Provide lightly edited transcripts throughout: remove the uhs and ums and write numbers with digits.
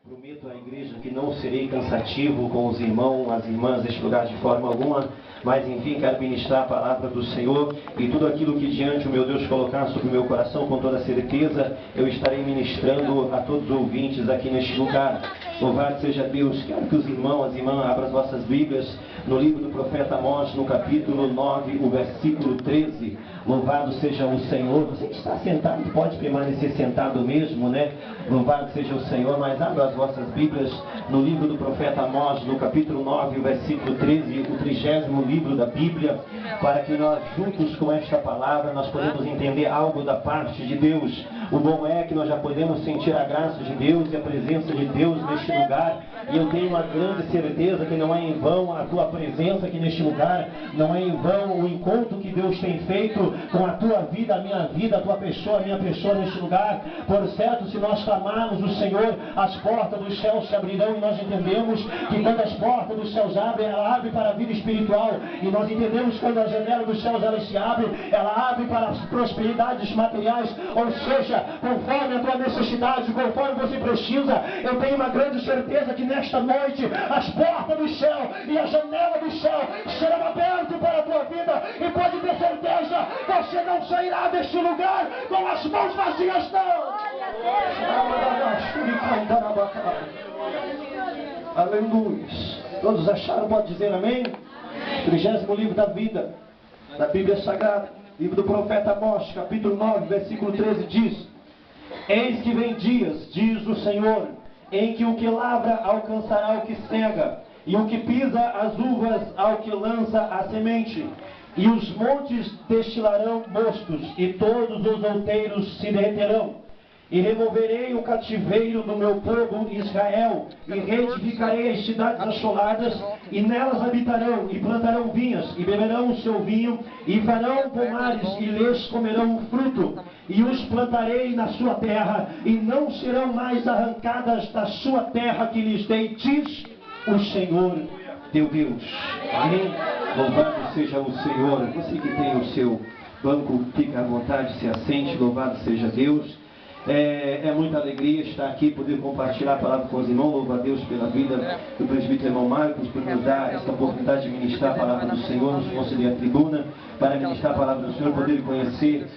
Prometo à igreja que não serei cansativo com os irmãos, as irmãs deste lugar de forma alguma, mas enfim quero ministrar a palavra do Senhor e tudo aquilo que diante o meu Deus colocar sobre o meu coração, com toda certeza eu estarei ministrando a todos os ouvintes aqui neste lugar. Louvado seja Deus. Quero que os irmãos, as irmãs abram as vossas Bíblias no livro do profeta Amós, no capítulo 9, o versículo 13. Louvado seja o Senhor. Você que está sentado pode permanecer sentado mesmo, né? Louvado seja o Senhor, mas abra as vossas Bíblias no livro do profeta Amós, no capítulo 9, o versículo 13, o 30º livro da Bíblia, para que nós juntos com esta palavra nós podemos entender algo da parte de Deus. O bom é que nós já podemos sentir a graça de Deus e a presença de Deus neste lugar, e eu tenho uma grande certeza que não é em vão a tua presença aqui neste lugar, não é em vão o encontro que Deus tem feito com a tua vida, a minha vida, a tua pessoa, a minha pessoa neste lugar. Por certo, se nós clamarmos o Senhor, as portas dos céus se abrirão, e nós entendemos que quando as portas dos céus abrem, ela abre para a vida espiritual, e nós entendemos que quando a janela dos céus ela se abre, ela abre para as prosperidades materiais, ou seja, conforme a tua necessidade, conforme você precisa. Eu tenho uma grande certeza que nesta noite as portas do céu e a janela do céu serão abertas para a tua vida, e pode ter certeza, você não sairá deste lugar com as mãos vazias, não. Aleluia. Todos acharam? Pode dizer amém? 30º livro da vida, da Bíblia Sagrada, livro do profeta Amós, capítulo 9, versículo 13 diz: Eis que vem dias, diz o Senhor, em que o que lavra alcançará o que cega, e o que pisa as uvas ao que lança a semente. E os montes destilarão mostos, e todos os outeiros se derreterão. E removerei o cativeiro do meu povo Israel, e reedificarei as cidades assoladas, e nelas habitarão, e plantarão vinhas, e beberão o seu vinho, e farão pomares, e lhes comerão o fruto. E os plantarei na sua terra, e não serão mais arrancadas da sua terra que lhes dei, diz o Senhor teu Deus. Amém? Louvado seja o Senhor. Você que tem o seu banco, fica à vontade, se assente. Louvado seja Deus. É muita alegria estar aqui, poder compartilhar a palavra com os irmãos. Louvo a Deus pela vida do presbítero irmão Marcos, por nos dar esta oportunidade de ministrar a palavra do Senhor, nos conceder a tribuna para ministrar a palavra do Senhor, poder conhecer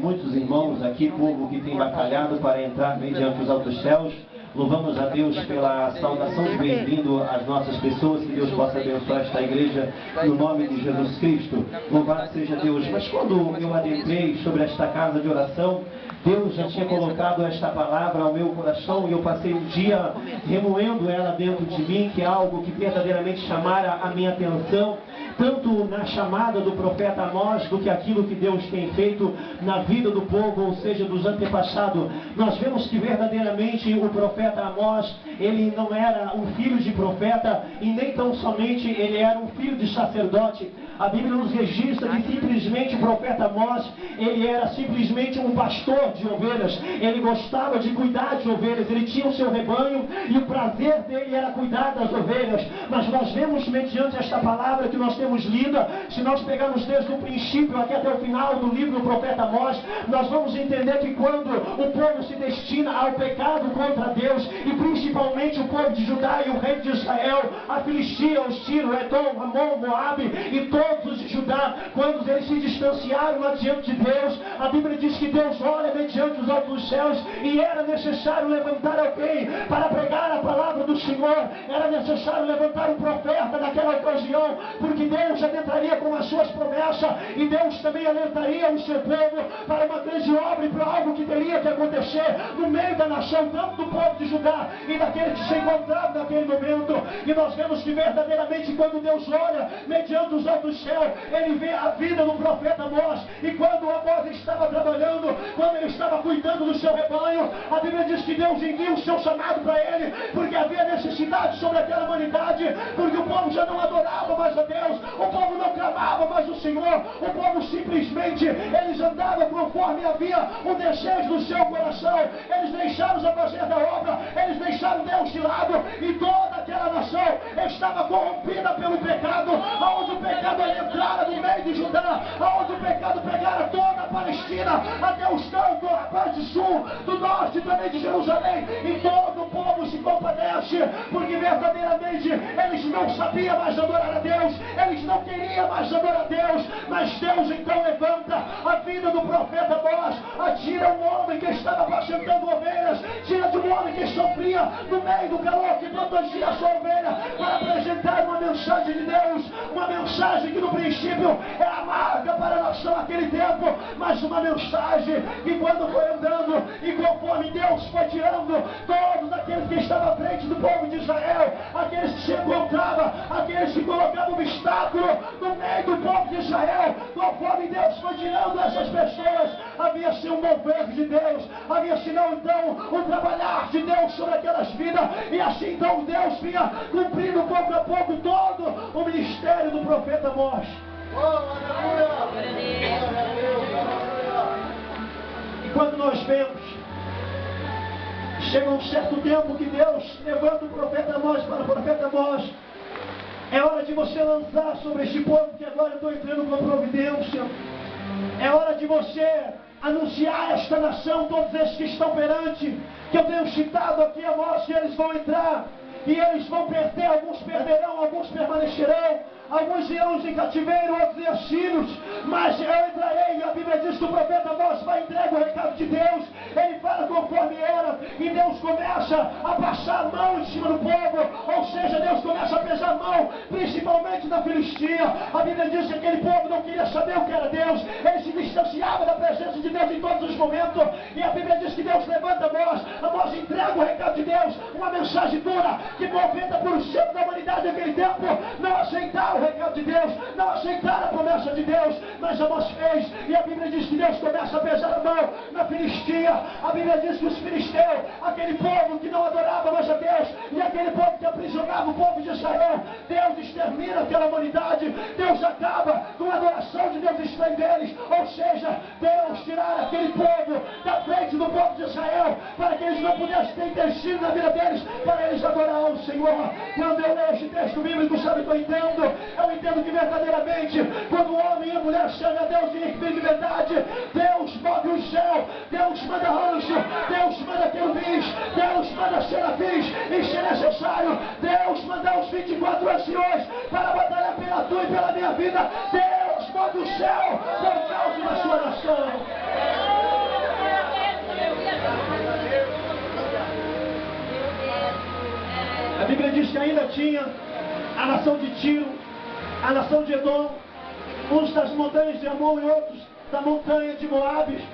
muitos irmãos aqui, povo que tem batalhado para entrar mediante os altos céus. Louvamos a Deus pela saudação de bem-vindo às nossas pessoas, que Deus possa abençoar esta igreja no nome de Jesus Cristo. Louvado seja Deus. Mas quando eu adentrei sobre esta casa de oração, Deus já tinha colocado esta palavra ao meu coração, e eu passei um dia remoendo ela dentro de mim, que é algo que verdadeiramente chamara a minha atenção, tanto na chamada do profeta Amós, do que aquilo que Deus tem feito na vida do povo, ou seja, dos antepassados. Nós vemos que verdadeiramente o profeta Amós, ele não era um filho de profeta, e nem tão somente ele era um filho de sacerdote. A Bíblia nos registra que simplesmente o profeta Amós, ele era simplesmente um pastor de ovelhas. Ele gostava de cuidar de ovelhas, ele tinha o seu rebanho, e o prazer dele era cuidar das ovelhas. Mas nós vemos mediante esta palavra que nós temos lida, se nós pegarmos desde o princípio aqui até o final do livro do profeta Amós, nós vamos entender que quando o povo se destina ao pecado contra Deus, e principalmente o povo de Judá e o rei de Israel, a Filistia, os Tiro, Edom, Amon, Moabe e todos os de Judá, quando eles se distanciaram adiante de Deus, a Bíblia diz que Deus olha mediante os altos céus, e era necessário levantar alguém para pregar a palavra do Senhor, era necessário levantar um profeta naquela ocasião, porque Deus adentraria com as suas promessas, e Deus também alertaria o seu povo para uma grande obra e para algo que teria que acontecer no meio da nação, tanto do povo de Judá e daqueles que se encontravam naquele momento. E nós vemos que verdadeiramente quando Deus olha mediante os altos céus, ele vê a vida do profeta Amós, e quando Amós estava trabalhando, quando ele estava cuidando do seu rebanho, a Bíblia diz que Deus envia o seu chamado para ele, porque havia necessidade sobre aquela humanidade, porque o povo já não adorava mais a Deus, o povo não clamava mais o Senhor, o povo simplesmente, eles andavam conforme havia o desejo do seu coração, eles deixaram a fazer da obra, eles deixaram Deus de lado, e toda aquela nação estava corrompida pelo pecado, aonde o pecado entrara no meio de Judá, aonde o pecado pegara toda a Palestina, até os cantos, a parte sul, do norte também de Jerusalém, e todo o povo se compadeceu morte, porque verdadeiramente eles não sabiam mais adorar a Deus, eles não queriam mais adorar a Deus, mas Deus então levanta a vida do profeta Amós, tira um homem que estava apacentando ovelhas, tira de um homem que sofria no meio do calor que protegia a sua ovelha, para apresentar uma mensagem de Deus, uma mensagem que no princípio era amarga para a nação naquele tempo, mas uma mensagem que quando foi andando e conforme Deus foi tirando todos aqueles que estavam à frente do povo de Israel, aqueles que se encontravam, aqueles que colocavam obstáculo no meio do povo de Israel, conforme Deus foi tirando essas pessoas, havia-se um mover de Deus, havia-se então um trabalhar de Deus sobre aquelas vidas, e assim então Deus vinha cumprindo pouco a pouco todo o ministério do profeta Amós. E quando nós vemos, chega um certo tempo que Deus levanta o profeta Amós para o profeta Amós, é hora de você lançar sobre este povo que agora eu estou entrando com providência, é hora de você anunciar a esta nação, todos esses que estão perante, que eu tenho citado aqui a Amós, que eles vão entrar, e eles vão perder, alguns perderão, alguns permanecerão, alguns irão em cativeiro, outros em exilos, mas eu entrarei, e a Bíblia diz que o profeta Amós vai entregar o recado de Deus, ele fala conforme era, e Deus começa a passar a mão em cima do povo, ou seja, Deus começa a pesar a mão, principalmente na Filistia. A Bíblia diz que aquele povo não queria saber o que era Deus, ele se distanciava da presença de Deus em todos os momentos, e a Bíblia diz que Deus levanta Amós entrega o recado de Deus, uma mensagem dura, que movida por o centro da humanidade naquele tempo, não aceitaram o recado de Deus, não aceitaram a promessa de Deus, mas Amós fez, e a Bíblia diz que Deus começa a pesar a mão na Filistia. A Bíblia diz que os filisteus, aquele povo que não adorava mais a Deus, e aquele povo que aprisionava o povo de Israel, Deus extermina aquela humanidade, Deus acaba com a adoração de Deus estranho deles, ou seja, Deus tirar aquele povo da frente do povo de Israel, para que eles não pudessem ter intestino na vida deles, para eles adorar ao Senhor. Quando eu leio este texto bíblico, sabe o que eu entendo? Eu entendo que verdadeiramente, quando o homem e a mulher servem a Deus em espírito de verdade, Deus move o céu, Deus manda anjo, Deus manda querubins, Deus manda serafins, e se necessário, Deus manda os 24 anciões para batalhar pela tua e pela minha vida. Deus move o céu por causa da sua nação. A Bíblia diz que ainda tinha a nação de Tiro, a nação de Edom, uns das montanhas de Amon e outros da montanha de Moabe,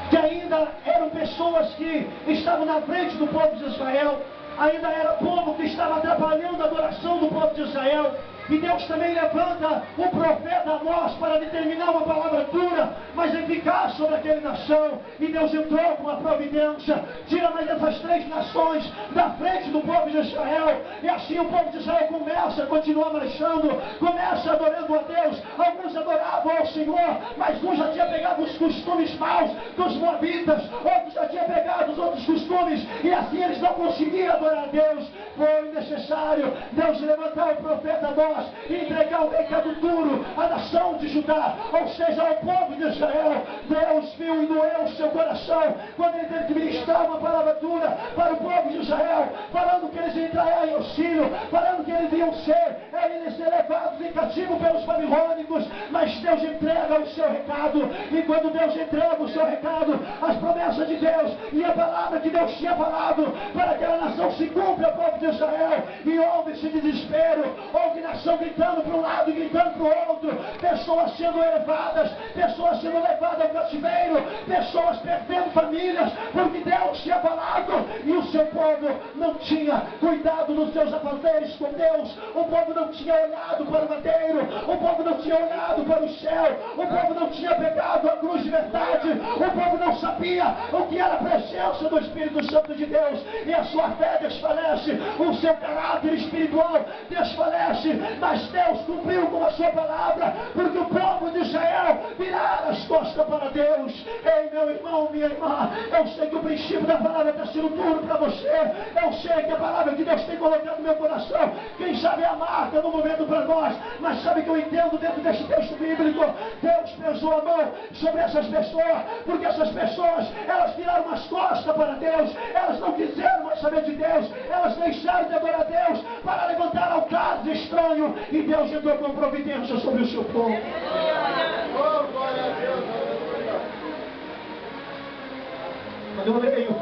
que ainda eram pessoas que estavam na frente do povo de Israel, ainda era povo que estava atrapalhando a adoração do povo de Israel. E Deus também levanta o profeta Amós para determinar uma palavra dura, mas eficaz sobre aquela nação. E Deus entrou com a providência, tira mais essas 3 nações da frente do povo de Israel. E assim o povo de Israel começa a continuar marchando, começa adorando a Deus. Alguns adoravam ao Senhor, mas uns já tinham pegado os costumes maus dos moabitas, outros já tinham pegado os outros costumes, e assim eles não conseguiam adorar a Deus. Foi necessário Deus levantar o profeta Amós e entregar um recado duro à nação de Judá, ou seja, ao povo de Israel. Deus viu e doeu o seu coração quando ele teve que ministrar uma palavra dura para o povo de Israel, falando que eles iam entrar em auxílio, falando que eles iam ser levados em cativo pelos babilônicos. Mas Deus entrega o seu recado, e quando Deus entrega o seu recado, as promessas de Deus e a palavra que Deus tinha falado para aquela nação se cumpre ao povo de Israel. E houve esse desespero, houve nação gritando para um lado e gritando para o outro, pessoas sendo elevadas, pessoas sendo levadas ao cativeiro, pessoas perdendo famílias, porque Deus tinha falado e o seu povo não tinha cuidado dos seus afazeres com Deus. O povo não tinha olhado para o madeiro, o povo não tinha olhado para o céu, o povo não tinha pegado a cruz de verdade, o povo não sabia o que era a presença do Espírito Santo de Deus, e a sua fé desfalece, o seu caráter espiritual desfalece. Mas Deus cumpriu com a sua palavra, porque o povo de Israel viraram as costas para Deus. Ei, meu irmão, minha irmã, eu sei que o princípio da palavra está sendo duro para você, eu sei que a palavra que Deus tem colocado no meu coração, quem sabe é a marca no momento para nós, mas sabe que eu entendo dentro deste texto bíblico, Deus pesou a mão sobre essas pessoas, porque essas pessoas, elas viraram as costas para Deus, elas não quiseram mais saber de Deus, Deus, elas deixaram de adorar a Deus para levantar altares estranhos, e Deus entrou com providência sobre o seu povo. Quando eu leio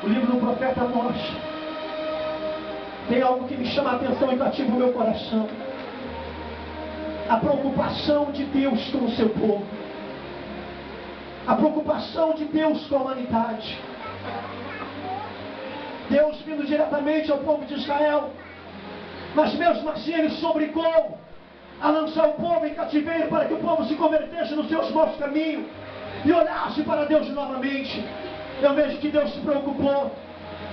o livro do profeta Amós, tem algo que me chama a atenção e cativa o meu coração: a preocupação de Deus com o seu povo, a preocupação de Deus com a humanidade. Deus vindo diretamente ao povo de Israel, mas mesmo assim Ele se obrigou a lançar o povo em cativeiro para que o povo se convertesse nos seus maus caminhos e olhasse para Deus novamente. Eu vejo que Deus se preocupou,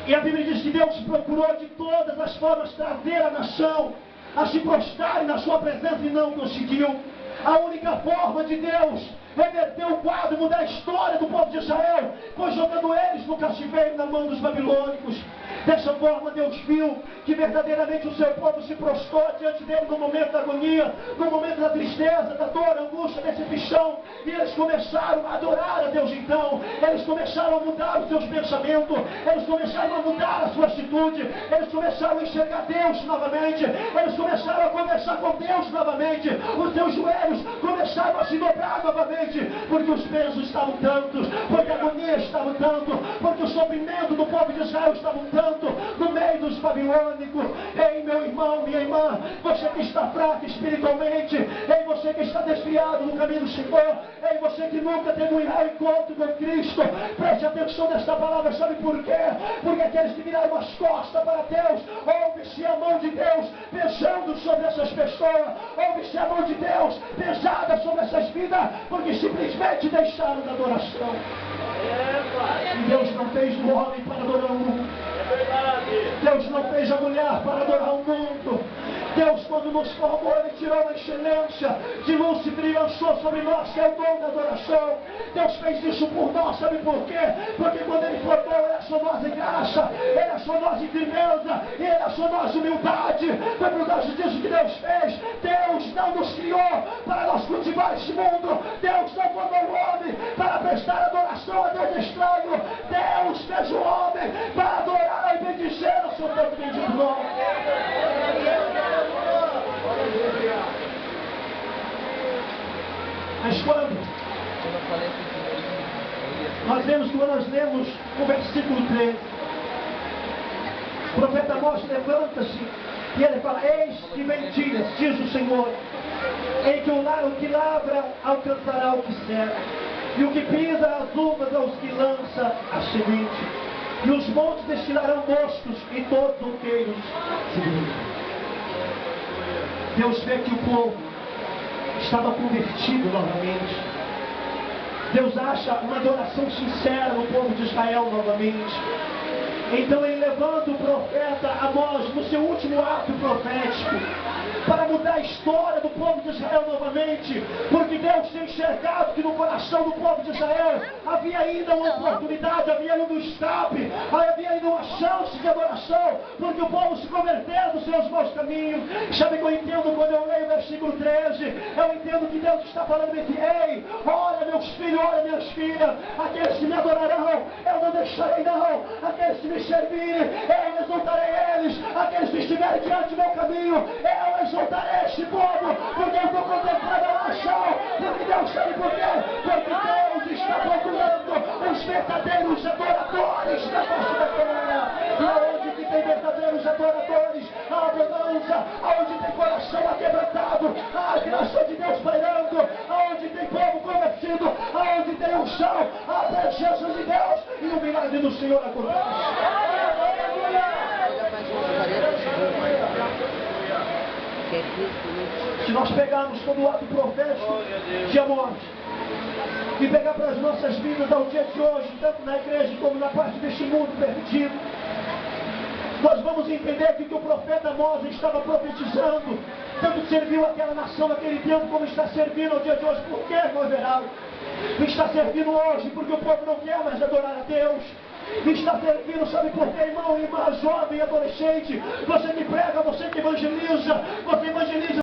e a Bíblia diz que Deus procurou de todas as formas trazer a nação a se prostrarem na sua presença, e não conseguiu. A única forma de Deus reverter o quadro, mudar a história do povo de Israel, foi jogando eles no cativeiro na mão dos babilônicos. Dessa forma Deus viu que verdadeiramente o seu povo se prostrou diante dele no momento da agonia, no momento da tristeza, da dor, da angústia, da decepção, e eles começaram a adorar a Deus. Então eles começaram a mudar os seus pensamentos, eles começaram a mudar a sua atitude, eles começaram a enxergar Deus novamente, eles começaram a conversar com Deus novamente, os seus joelhos começaram a se dobrar novamente, porque os pesos estavam tantos, porque a agonia estava tanto, porque o sofrimento do povo de Israel estava tanto no meio dos babilônicos. Ei, meu irmão, minha irmã, você que está fraco espiritualmente, ei, você que está desviado no caminho do Senhor, ei, você que nunca teve um encontro com Cristo, preste atenção nesta palavra. Sabe por quê? Porque aqueles que viraram as costas para Deus, ouve-se a mão de Deus pesando sobre essas pessoas, ouve-se a mão de Deus pesada sobre essas vidas, porque simplesmente deixaram da adoração. E Deus não fez o homem para adorar o mundo, Deus não fez a mulher para adorar o mundo. Deus, quando nos formou, Ele tirou a excelência de Lúcifer e lançou sobre nós, que é o dom da adoração. Deus fez isso por nós, sabe por quê? Porque quando Ele formou, Ele achou nós em graça, Ele achou nós em firmeza, Ele achou nós em humildade. Foi por causa disso que Deus fez. Deus não nos criou para nós cultivar este mundo. Deus não formou o homem para prestar adoração a Deus estranho. Deus fez o homem para adorar e bendizer o seu tanto bendito nome. Mas quando nós lemos o versículo 13, o profeta Amós levanta-se e ele fala: eis que vem dias, diz o Senhor, em que o que lavra alcançará o que serve, e o que pisa as uvas aos que lança a semente, e os montes destilarão moscos, e todos os outeiros se virem. Deus vê que o povo estava convertido novamente. Deus acha uma adoração sincera no povo de Israel novamente. Então Ele levanta o profeta Amós no seu último ato profético para mudar a história do povo de Israel novamente, porque Deus tinha enxergado que no coração do povo de Israel havia ainda uma oportunidade, havia ainda um escape, havia ainda uma chance de adoração, porque o povo se converteu dos seus maus caminhos. Sabe o que eu entendo quando eu leio o versículo 13? Eu entendo que Deus está falando assim: ei, olha meus filhos, olha minhas filhas, aqueles que me adorarão, eu não deixarei não, aqueles que me servirem, eu exaltarei eles, aqueles que estiverem diante do meu caminho, eu exaltarei este povo, porque eu estou contemplando a nação, porque Deus sabe por quê? Porque Deus está procurando os verdadeiros adoradores da face da terra. E aonde que tem verdadeiros adoradores, há abundância, aonde tem coração aquebrantado, há a graça de Deus pairando, aonde tem povo convertido, aonde tem um chão, há a presença de Deus e o milagre do Senhor acontece. Se nós pegarmos todo o ato profético de Amós e pegar para as nossas vidas ao dia de hoje, tanto na igreja como na parte deste mundo perdido, nós vamos entender que o que o profeta Amós estava profetizando tanto serviu aquela nação naquele tempo como está servindo ao dia de hoje. Por que, irmão Everaldo? Está servindo hoje porque o povo não quer mais adorar a Deus. Está servindo, sabe por quê, irmão, irmã, jovem, adolescente, você que prega, você que evangeliza